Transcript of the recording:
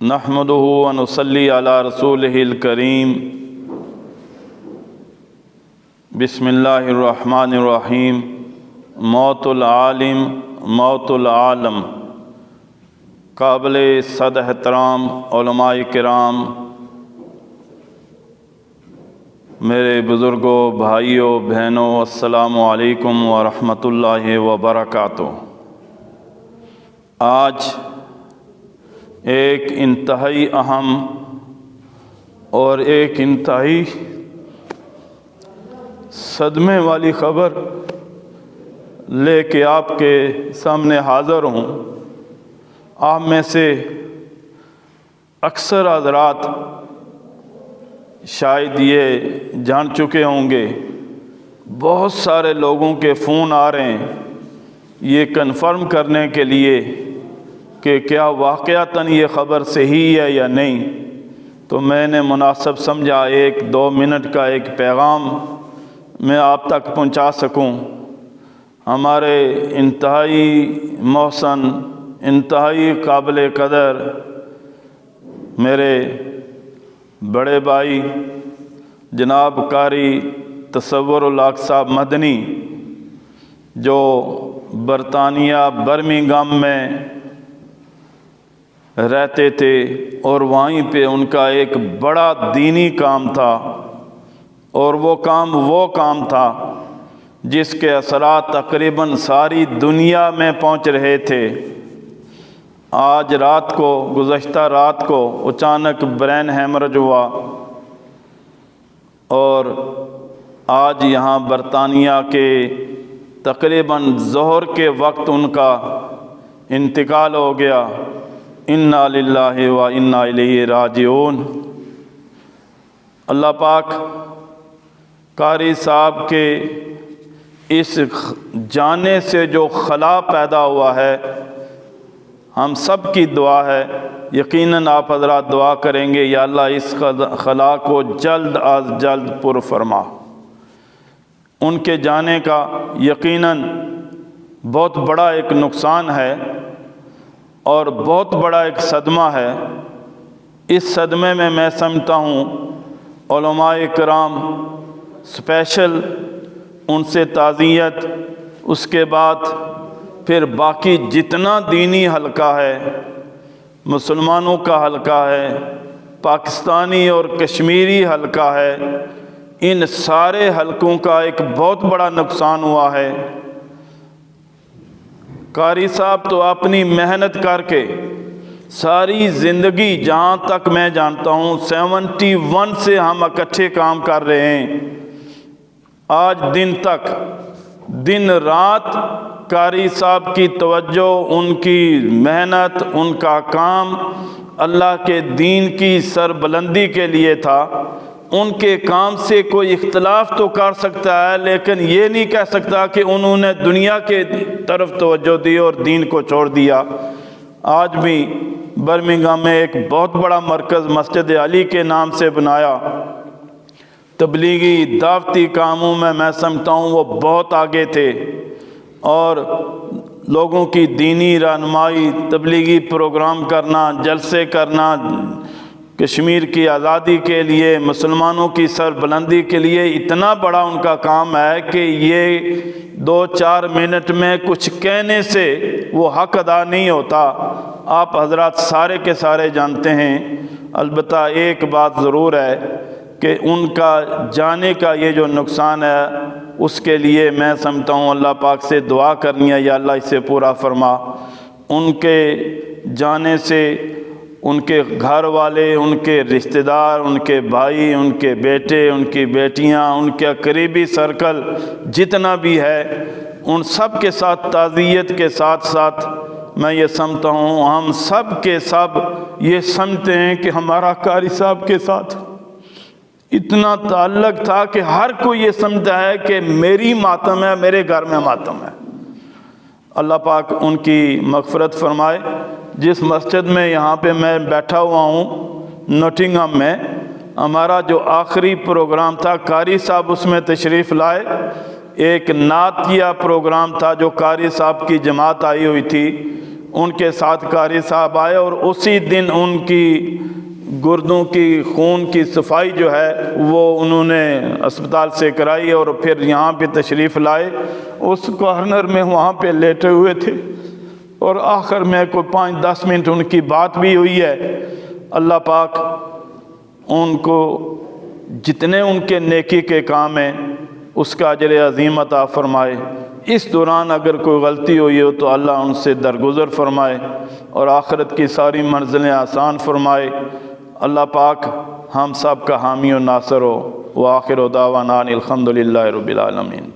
नहमदुहु व नुसल्ली अला रसूलिहिल करीम। बिस्मिल्लाहिर्रहमानिर्रहीम। मौतुल आलिम मौतुल आलम। काबिल सद एहतराम उलमाए किराम, मेरे बुज़ुर्गों, भाइयों, बहनों, अस्सलामु अलैकुम व रहमतुल्लाहि व बरकातुहू। आज एक इंतहाई अहम और एक इंतहाई सदमे वाली ख़बर लेके आपके सामने हाज़िर हूँ। आप में से अक्सर हज़रात शायद ये जान चुके होंगे, बहुत सारे लोगों के फ़ोन आ रहे हैं ये कन्फर्म करने के लिए कि क्या वाक़यातन ये ख़बर सही है या नहीं। तो मैंने मुनासिब समझा 1-2 मिनट का एक पैगाम मैं आप तक पहुंचा सकूं। हमारे इंतहाई मोहसन, इंतहाई काबिल कदर मेरे बड़े भाई जनाब कारी तसव्वुरुल हक साहब मदनी, जो बरतानिया बर्मिंघम में रहते थे और वहीं पे उनका एक बड़ा दीनी काम था, और वो काम था जिसके असरात तकरीबन सारी दुनिया में पहुंच रहे थे। आज रात को, गुज़श्ता रात को अचानक ब्रेन हैमरेज हुआ और आज यहाँ बरतानिया के तकरीबन ज़ोहर के वक्त उनका इंतकाल हो गया। इन्ना लिल्लाहि व इन्ना इलैहि राजिऊन। अल्लाह पाक कारी साहब के इस जाने से जो खला पैदा हुआ है, हम सब की दुआ है, यकीनन आप हज़रात दुआ करेंगे या अल्लाह इस खला को जल्द अज जल्द पुर फरमा। उनके जाने का यकीनन बहुत बड़ा एक नुकसान है और बहुत बड़ा एक सदमा है। इस सदमे में मैं समझता हूँ उलमाए किराम स्पेशल उनसे ताज़ियत, उसके बाद फिर बाकी जितना दीनी हलका है, मुसलमानों का हलका है, पाकिस्तानी और कश्मीरी हलका है, इन सारे हलकों का एक बहुत बड़ा नुकसान हुआ है। कारी साहब तो अपनी मेहनत करके सारी ज़िंदगी, जहाँ तक मैं जानता हूँ 71 से हम इकट्ठे काम कर रहे हैं, आज दिन तक दिन रात कारी साहब की तवज्जो, उनकी मेहनत, उनका काम अल्लाह के दीन की सरबुलंदी के लिए था। उनके काम से कोई इख्तलाफ तो कर सकता है, लेकिन ये नहीं कह सकता कि उन्होंने दुनिया के तरफ तवज्जो दी और दीन को छोड़ दिया। आज भी बर्मिंघम में एक बहुत बड़ा मरकज़ मस्जिद अली के नाम से बनाया। तबलीगी दावती कामों में मैं समझता हूँ वो बहुत आगे थे और लोगों की दीनी रहनुमाई, तबलीगी प्रोग्राम करना, जलसे करना, कश्मीर की आज़ादी के लिए, मुसलमानों की सरबुलंदी के लिए इतना बड़ा उनका काम है कि ये 2-4 मिनट में कुछ कहने से वो हक अदा नहीं होता। आप हजरात सारे के सारे जानते हैं। अलबत्ता एक बात ज़रूर है कि उनका जाने का ये जो नुकसान है, उसके लिए मैं समझता हूँ अल्लाह पाक से दुआ करनी है या अल्लाह इसे पूरा फरमा। उनके जाने से उनके घर वाले, उनके रिश्तेदार, उनके भाई, उनके बेटे, उनकी बेटियां, उनके करीबी सर्कल जितना भी है, उन सब के साथ ताज़ियत के साथ साथ मैं ये समझता हूँ हम सब के सब ये समझते हैं कि हमारा कारी साहब के साथ इतना ताल्लुक़ था कि हर कोई ये समझता है कि मेरी मातम है, मेरे घर में मातम है। अल्लाह पाक उनकी मग़फ़िरत फ़रमाए। जिस मस्जिद में यहाँ पे मैं बैठा हुआ हूँ नोटिंगम में, हमारा जो आखिरी प्रोग्राम था, कारी साहब उसमें तशरीफ़ लाए। एक नातिया प्रोग्राम था जो कारी साहब की जमात आई हुई थी, ان کے ساتھ قاری صاحب آئے اور اسی دن ان کی گردوں کی خون کی صفائی جو ہے وہ انہوں نے اسپتال سے کرائی اور پھر یہاں پہ تشریف لائے. اس کارنر میں وہاں پہ لیٹے ہوئے تھے اور آخر میں کوئی 5-10 منٹ ان کی بات بھی ہوئی ہے. اللہ پاک ان کو جتنے ان کے نیکی کے کام ہیں اس کا اجر عظیم عطا فرمائے. اس دوران اگر کوئی غلطی ہوئی ہو تو اللہ ان سے درگزر فرمائے اور آخرت کی ساری منزلیں آسان فرمائے. اللہ پاک ہم سب کا حامی و ناصر ہو. وآخر دعوانا الحمدللہ رب العالمین.